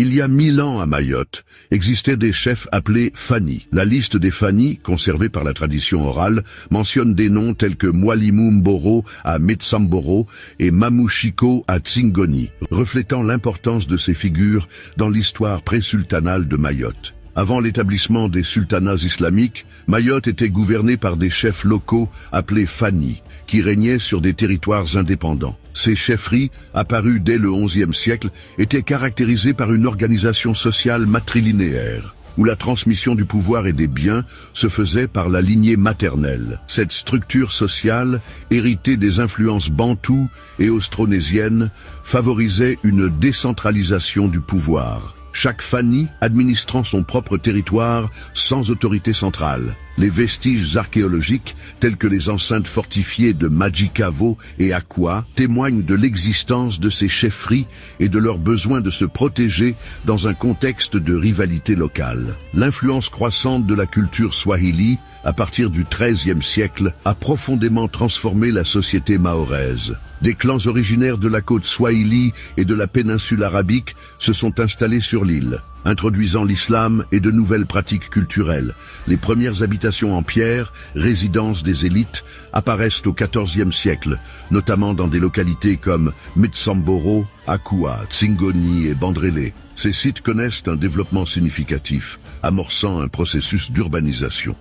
Il y a 1000 ans à Mayotte, existaient des chefs appelés Fani. La liste des Fani, conservée par la tradition orale, mentionne des noms tels que Mwalimu Mboro à Metsamboro et Mamushiko à Tsingoni, reflétant l'importance de ces figures dans l'histoire pré-sultanale de Mayotte. Avant l'établissement des sultanats islamiques, Mayotte était gouvernée par des chefs locaux appelés Fani, qui régnaient sur des territoires indépendants. Ces chefferies, apparues dès le XIe siècle, étaient caractérisées par une organisation sociale matrilinéaire, où la transmission du pouvoir et des biens se faisait par la lignée maternelle. Cette structure sociale, héritée des influences bantoues et austronésiennes, favorisait une décentralisation du pouvoir. Chaque Fani administrant son propre territoire sans autorité centrale. Les vestiges archéologiques, tels que les enceintes fortifiées de Majikavo et Akwa, témoignent de l'existence de ces chefferies et de leur besoin de se protéger dans un contexte de rivalité locale. L'influence croissante de la culture swahili, à partir du XIIIe siècle, a profondément transformé la société mahoraise. Des clans originaires de la côte swahili et de la péninsule arabique se sont installés sur l'île, introduisant l'islam et de nouvelles pratiques culturelles. Les premières habitations en pierre, résidences des élites, apparaissent au XIVe siècle, notamment dans des localités comme Metsamboro, Akua, Tsingoni et Bandrélé. Ces sites connaissent un développement significatif, amorçant un processus d'urbanisation.